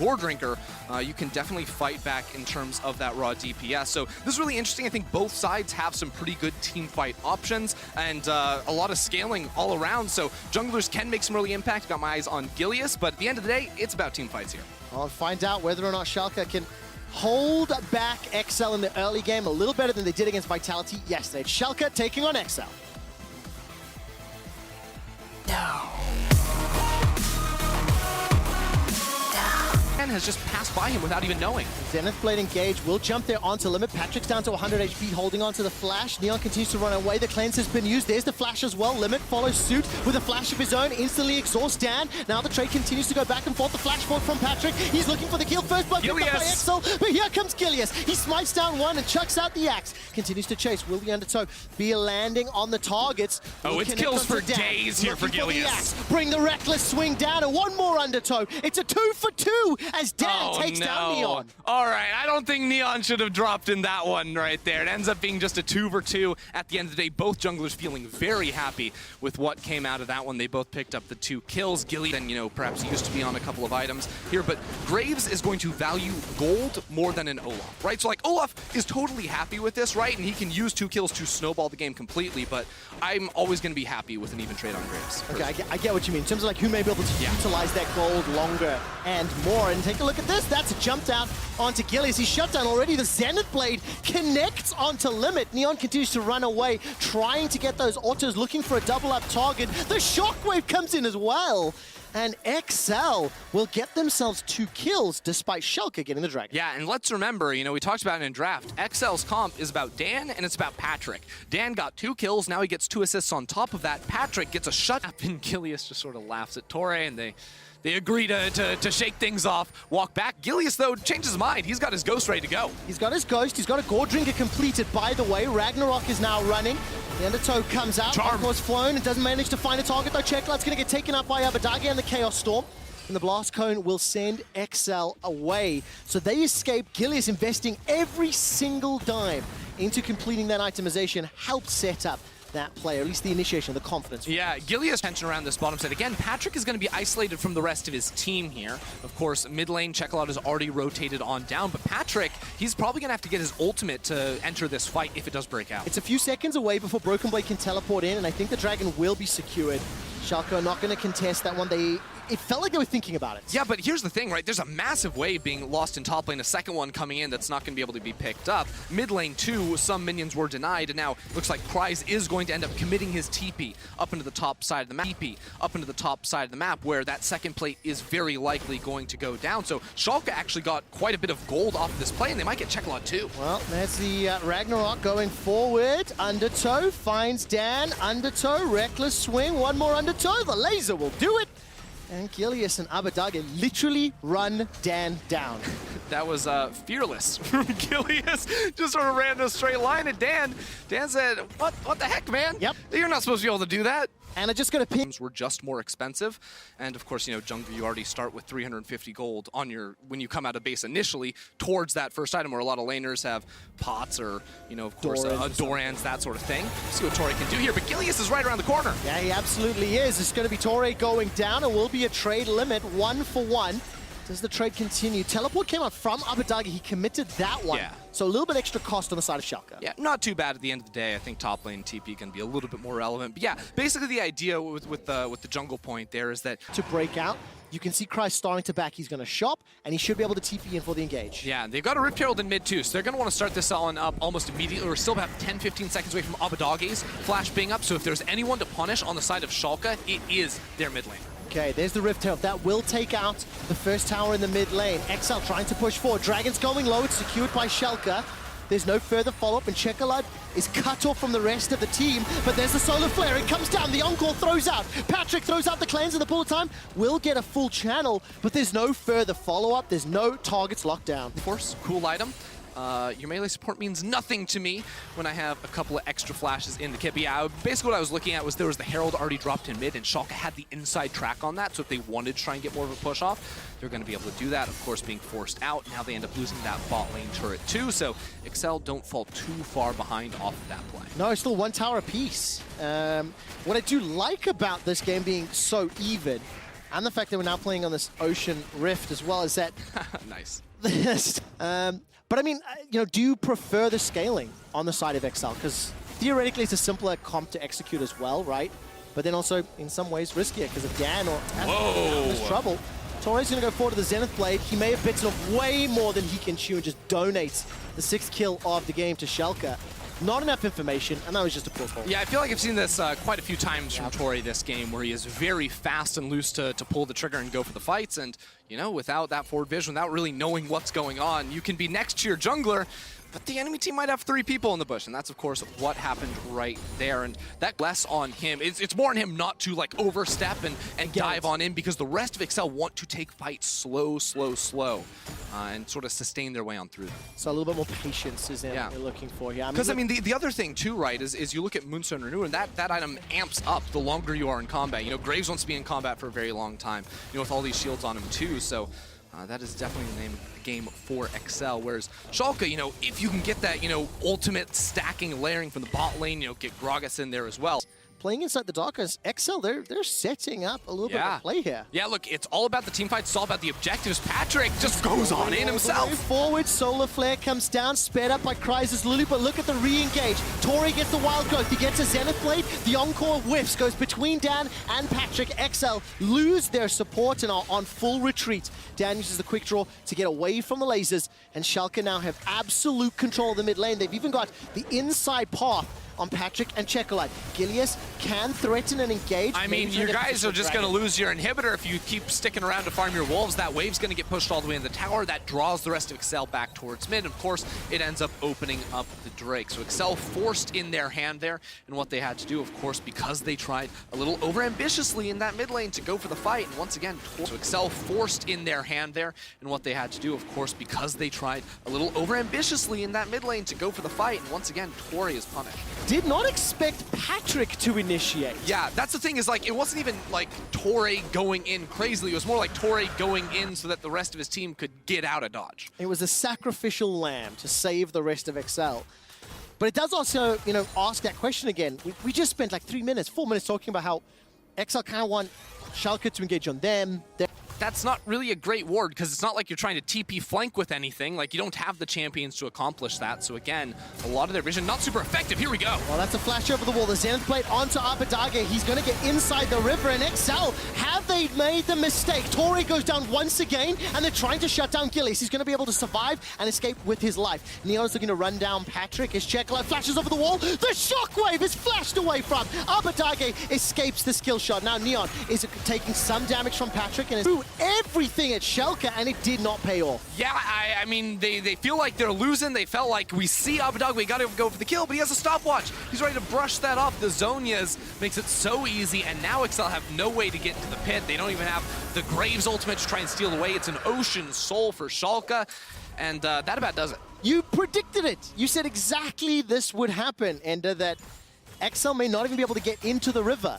Gore Drinker, you can definitely fight back in terms of that raw DPS. So this is really interesting. I think both sides have some pretty good team fight options and a lot of scaling all around. So junglers can make some early impact. Got my eyes on Gilius, but at the end of the day, it's about team fights here. I'll find out whether or not Schalke can hold back XL in the early game a little better than they did against Vitality yesterday. Schalke taking on XL. No. Has just passed by him without even knowing. Zenith Blade engage will jump there onto limit. Patrick's down to 100 HP, holding onto the flash. Neon continues to run away. The cleanse has been used. There's the flash as well. Limit follows suit with a flash of his own. Instantly exhausts Dan. Now the trade continues to go back and forth. The flash forward from Patrick. He's looking for the kill. First blood picked up by XL, but here comes Gilius. He smites down one and chucks out the axe. Continues to chase. Will the undertow be landing on the targets? Oh, it's kills for days here for Gilius. Bring the reckless swing down and one more undertow. It's a 2 for 2 as Dan takes down Neon. All right, I don't think Neon should have dropped in that one right there. It ends up being just a 2 for 2. At the end of the day, both junglers feeling very happy with what came out of that one. They both picked up the 2 kills. Gilly then, perhaps used to be on a couple of items here, but Graves is going to value gold more than an Olaf, right? So like Olaf is totally happy with this, right? And he can use 2 kills to snowball the game completely, but I'm always going to be happy with an even trade on Graves. Okay, I get what you mean. In terms of like who may be able to utilize that gold longer and more. And take a look at this. That's jumped out onto Gilius. He's shut down already. The Zenith Blade connects onto limit. Neon continues to run away, trying to get those autos, looking for a double up target. The shockwave comes in as well. And XL will get themselves 2 kills despite Schalke getting the dragon. Yeah, and let's remember, we talked about it in draft. XL's comp is about Dan and it's about Patrick. Dan got 2 kills, now he gets 2 assists on top of that. Patrick gets a shut up, and Gilius just sort of laughs at Torre, and they agree to shake things off, walk back. Gilius, though, changes his mind. He's got his ghost ready to go. He's got his ghost. He's got a Gore Drinker completed, by the way. Ragnarok is now running. The undertow comes out. Charm was flown and doesn't manage to find a target, though. Checkloud's going to get taken up by Abadagi and the Chaos Storm. And the Blast Cone will send XL away. So they escape. Gilius investing every single dime into completing that itemization helps set up that player, at least the initiation, the confidence. Yeah, Gilius tension around this bottom side. Again, Patrick is going to be isolated from the rest of his team here. Of course, mid lane, Checkaloud is already rotated on down, but Patrick, he's probably going to have to get his ultimate to enter this fight if it does break out. It's a few seconds away before Broken Blade can teleport in, and I think the dragon will be secured. Schalke are not going to contest that one. It felt like they were thinking about it. Yeah, but here's the thing, right? There's a massive wave being lost in top lane, a second one coming in that's not going to be able to be picked up. Mid lane, too, some minions were denied, and now looks like Prize is going to end up committing his TP up into the top side of the map. Up into the top side of the map, where that second plate is very likely going to go down. So Schalke actually got quite a bit of gold off of this play, and they might get Checkaloud, too. Well, there's the Ragnarok going forward. Undertow finds Dan. Undertow, reckless swing. One more undertow. The laser will do it. And Gilius and Abadagi literally run Dan down. That was fearless from Gilius. Just sort of ran a straight line at Dan. Dan said, what the heck, man? Yep. You're not supposed to be able to do that. And I just got to pin. Were just more expensive, and of course, jungle, you already start with 350 gold on when you come out of base initially towards that first item, where a lot of laners have pots or of course Dorans, that sort of thing. See what Torre can do here, but Gilius is right around the corner. Yeah, he absolutely is. It's going to be Torre going down. It will be a trade limit, 1 for 1. Does the trade continue? Teleport came out from Abadagi. He committed that one. Yeah. So a little bit extra cost on the side of Schalke. Yeah, not too bad at the end of the day. I think top lane TP can be a little bit more relevant. But yeah, basically the idea with the jungle point there is that to break out, you can see Christ starting to back. He's going to shop, and he should be able to TP in for the engage. Yeah, they've got a Rift Herald in mid too, so they're going to want to start this on up almost immediately. We're still about 10-15 seconds away from Abadagi's flash being up, so if there's anyone to punish on the side of Schalke, it is their mid lane. Okay, there's the Rift Herald. That will take out the first tower in the mid lane. XL trying to push forward. Dragon's going low. It's secured by Schalke. There's no further follow-up, and Checkaloud is cut off from the rest of the team. But there's the solar flare. It comes down. The Encore throws out. Patrick throws out the cleanse, and the pull of time will get a full channel, but there's no further follow-up. There's no targets locked down. Of course, cool item. Your melee support means nothing to me when I have a couple of extra flashes in the kit. But yeah, basically what I was looking at was there was the Herald already dropped in mid, and Schalke had the inside track on that, so if they wanted to try and get more of a push off, they're going to be able to do that. Of course, being forced out, now they end up losing that bot lane turret too, so XL don't fall too far behind off of that play. No, it's still 1 tower apiece. What I do like about this game being so even And the fact that we're now playing on this Ocean Rift as well is that... Nice. But I mean, do you prefer the scaling on the side of XL? Because theoretically it's a simpler comp to execute as well, right? But then also, in some ways, riskier because if Dan or there's trouble, Torre's going to go forward to the Zenith Blade. He may have bitten off way more than he can chew and just donates the 6th kill of the game to Schalke. Not enough information, and that was just a poor call. Yeah, I feel like I've seen this quite a few times from Torre this game, where he is very fast and loose to pull the trigger and go for the fights. And, without that forward vision, without really knowing what's going on, you can be next to your jungler, but the enemy team might have 3 people in the bush, and that's, of course, what happened right there. And that less on him. It's more on him not to, overstep and dive on in, because the rest of Excel want to take fights slow, and sort of sustain their way on through them. So a little bit more patience is they're looking for here. Because, the other thing, too, right, is you look at Moonstone Renew, and that item amps up the longer you are in combat. Graves wants to be in combat for a very long time, with all these shields on him, too, so... that is definitely the name of the game for XL, whereas Schalke, if you can get that, ultimate stacking, layering from the bot lane, get Gragas in there as well. Playing inside the Darkers, XL, they're setting up a little bit of play here. Yeah, look, it's all about the team fights, it's all about the objectives. Patrick just goes on in himself. Forward, Solar Flare comes down, sped up by Crysis Lulu, but look at the re-engage. Torre gets the wild growth, he gets a Zenith Blade, the Encore whiffs, goes between Dan and Patrick. XL lose their support and are on full retreat. Dan uses the quick draw to get away from the lasers, and Schalke now have absolute control of the mid lane. They've even got the inside path on Patrick and Checolite. Gilius can threaten and engage. I mean, you guys are just going to lose your inhibitor if you keep sticking around to farm your wolves. That wave's going to get pushed all the way in the tower. That draws the rest of Excel back towards mid. Of course, it ends up opening up the Drake. So Excel forced in their hand there, and what they had to do, of course, because they tried a little over-ambitiously in that mid lane to go for the fight. And once again, so Excel forced in their hand there, and what they had to do, of course, because they tried a little over-ambitiously in that mid lane to go for the fight. And once again, Torre is punished. Did not expect Patrick to initiate. Yeah, that's the thing, is it wasn't even Torre going in crazily. It was more like Torre going in so that the rest of his team could get out of dodge. It was a sacrificial lamb to save the rest of Excel. But it does also, ask that question again. We just spent 3 minutes, 4 minutes talking about how Excel kind of want Schalke to engage on them. That's not really a great ward, because it's not like you're trying to TP flank with anything. You don't have the champions to accomplish that. So again, a lot of their vision not super effective. Here we go. Well, that's a flash over the wall. The Zenith Blade onto Abadage. He's going to get inside the river. And XL, have they made the mistake? Torre goes down once again, and they're trying to shut down Gillies. He's going to be able to survive and escape with his life. Neon's looking to run down Patrick. His Checklight flashes over the wall. The shockwave is flashed away from. Abadage escapes the skill shot. Now Neon is taking some damage from Patrick and is through everything at Schalke, and it did not pay off. Yeah, I mean, they feel like they're losing. They felt like we see Abadage, we gotta go for the kill, but he has a stopwatch. He's ready to brush that off. The Zonias makes it so easy, and now XL have no way to get into the pit. They don't even have the Graves ultimate to try and steal away. It's an Ocean Soul for Schalke, and that about does it. You predicted it. You said exactly this would happen, and that XL may not even be able to get into the river.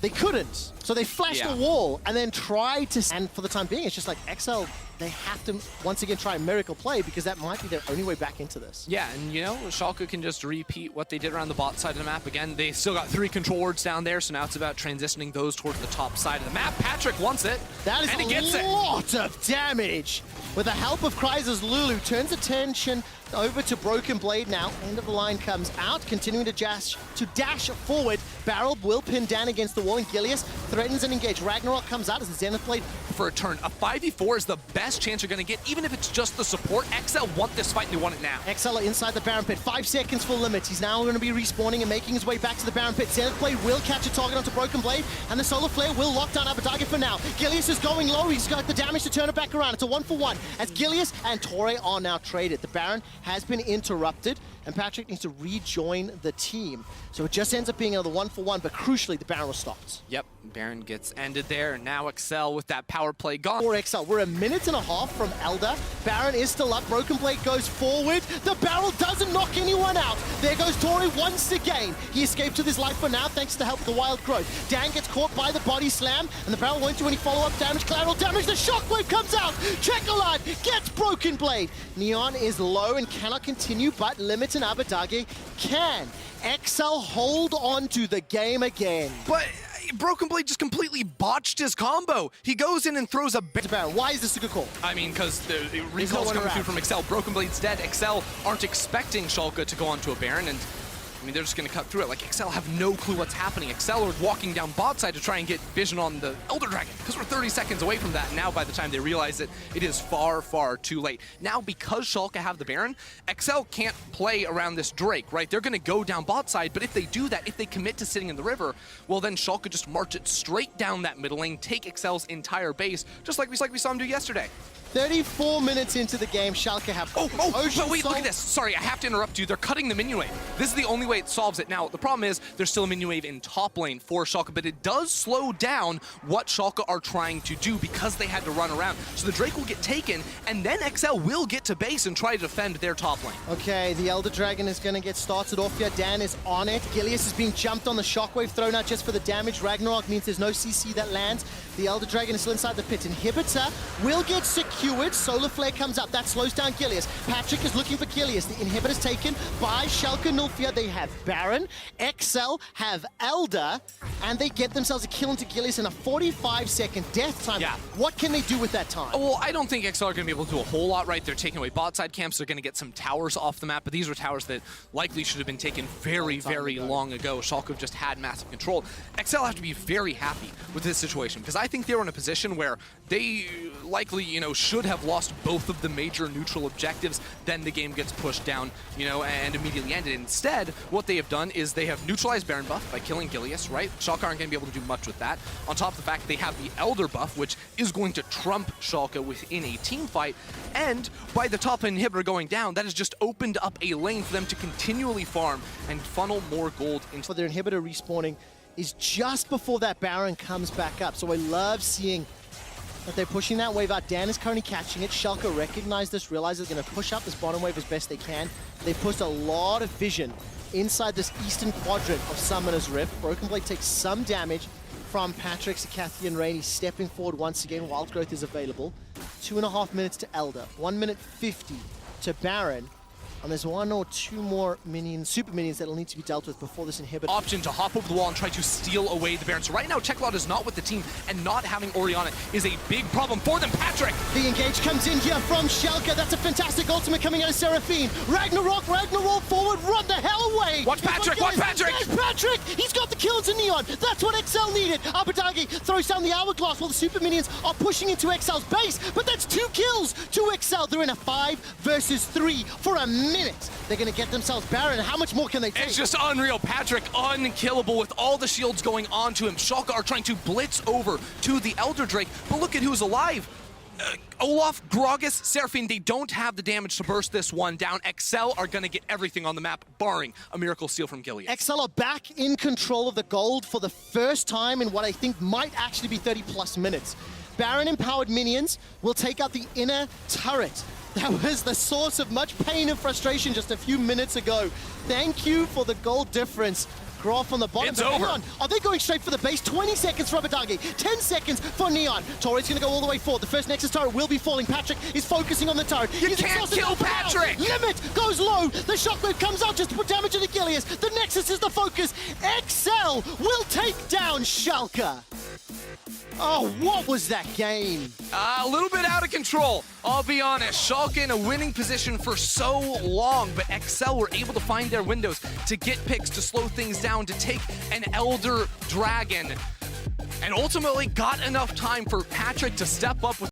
They couldn't, so they flashed a wall and then tried to... And for the time being, it's just XL, they have to once again try a miracle play, because that might be their only way back into this. Yeah, and Schalke can just repeat what they did around the bot side of the map. Again, they still got 3 control wards down there, so now it's about transitioning those towards the top side of the map. Patrick wants it, that is and he gets it. A lot of damage. With the help of Crysis, Lulu turns attention over to Broken Blade now. End of the line comes out, continuing to dash forward. Barrel will pin Dan against the wall, and Gilius threatens and engage. Ragnarok comes out as the Zenith Blade for a turn. A 5v4 is the best chance you're going to get, even if it's just the support. XL want this fight, and they want it now. XL are inside the Baron Pit. 5 seconds for limits. He's now going to be respawning and making his way back to the Baron Pit. Zenith Blade will catch a target onto Broken Blade, and the Solar Flare will lock down Abadage for now. Gilius is going low. He's got the damage to turn it back around. It's a 1-for-1 as Gilius and Torre are now traded. The Baron has been interrupted, and Patrick needs to rejoin the team. So it just ends up being another 1-for-1, but crucially, the Baron was stopped. Yep, Baron gets ended there, and now XL with that power play gone. For XL, we're a minute and a half from Elder. Baron is still up. Broken Blade goes forward. The barrel doesn't knock anyone out. There goes Torre once again. He escapes with his life for now, thanks to the help of the wild growth. Dan gets caught by the body slam, and the barrel won't do any follow-up damage. Collateral damage. The shockwave comes out. Checolade gets Broken Blade. Neon is low and cannot continue, but Limit and Abadage can. XL hold on to the game again. But Broken Blade just completely botched his combo. He goes in and throws a Baron. Why is this a good call? I mean, because the recall's nowhere coming around. through from Excel. Broken Blade's dead. Excel aren't expecting Schalke to go onto a Baron, and I mean, they're just going to cut through it. Like, Excel have no clue what's happening. Excel are walking down bot side to try and get vision on the Elder Dragon, because we're 30 seconds away from that. Now, by the time they realize it, it is far, far too late. Now, because Schalke have the Baron, Excel can't play around this Drake, right? They're going to go down bot side, but if they do that, if they commit to sitting in the river, well, then Schalke just march it straight down that middle lane, take Excel's entire base, just like we saw him do yesterday. 34 minutes into the game, Schalke have... But wait, look at this. Sorry, I have to interrupt you. They're cutting the minion wave. This is the only way it solves it. Now, the problem is there's still a minion wave in top lane for Schalke, but it does slow down what Schalke are trying to do because they had to run around. So the Drake will get taken, and then XL will get to base and try to defend their top lane. Okay, the Elder Dragon is going to get started off here. Dan is on it. Gilius is being jumped on the shockwave thrown out just for the damage. Ragnarok means there's no CC that lands. The Elder Dragon is still inside the pit. Inhibitor will get secured. Solar Flare comes up. That slows down Gilius. Patrick is looking for Gilius. The inhibitor's taken by Schalke Nulfia. They have Baron. XL have Elder. And they get themselves a kill into Gilius in a 45-second death time. Yeah. What can they do with that time? Well, I don't think XL are going to be able to do a whole lot, right? They're taking away bot side camps. They're going to get some towers off the map, but these were towers that likely should have been taken very, very long ago. Schalke have just had massive control. XL have to be very happy with this situation because I think they were in a position where they likely, should have lost both of the major neutral objectives. Then the game gets pushed down, and immediately ended. Instead, what they have done is they have neutralized Baron buff by killing Gilius, right? Schalke aren't going to be able to do much with that. On top of the fact they have the Elder buff, which is going to trump Schalke within a team fight. And by the top inhibitor going down, that has just opened up a lane for them to continually farm and funnel more gold into. For their inhibitor respawning is just before that Baron comes back up. So I love seeing that they're pushing that wave out. Dan is currently catching it. Schalke recognize this, realize they're going to push up this bottom wave as best they can. They've pushed a lot of vision inside this eastern quadrant of Summoner's Rift. Broken Blade takes some damage from Patrick, Sakathian Rain. He's stepping forward once again. Wild Growth is available. 2.5 minutes to Elder. 1 minute 50 to Baron. And there's one or two more minions, super minions, that'll need to be dealt with before this inhibitor. Option to hop over the wall and try to steal away the Baron. So right now, Checklot is not with the team, and not having Orianna is a big problem for them. Patrick! The engage comes in here from Schalke. That's a fantastic ultimate coming out of Seraphine. Ragnarok forward, run the hell away! Watch Patrick, watch Patrick! There's Patrick! He's got the kill to Neon. That's what XL needed. Abadagi throws down the hourglass while the super minions are pushing into XL's base, but that's 2 kills to XL. They're in a 5 versus 3 for a minute. They're going to get themselves Baron. How much more can they take? It's just unreal. Patrick, unkillable with all the shields going onto him. Schalke are trying to blitz over to the Elder Drake, but look at who's alive. Olaf, Gragas, Seraphine, they don't have the damage to burst this one down. XL are going to get everything on the map, barring a miracle steal from Gilead. XL are back in control of the gold for the first time in what I think might actually be 30+ minutes. Baron-empowered minions will take out the inner turret. That was the source of much pain and frustration just a few minutes ago. Thank you for the gold difference. Graph on the bottom. It's over. Neon, are they going straight for the base? 20 seconds for Abadagi, 10 seconds for Neon. Torre's going to go all the way forward. The first Nexus turret will be falling. Patrick is focusing on the turret. You can't kill Patrick! Limit goes low. The shockwave comes out just to put damage into Gilius. The Nexus is the focus. XL will take down Schalke. Oh, what was that game? A little bit out of control, I'll be honest. Schalke in a winning position for so long, but XL were able to find their windows to get picks, to slow things down, to take an Elder Dragon, and ultimately got enough time for Patrick to step up with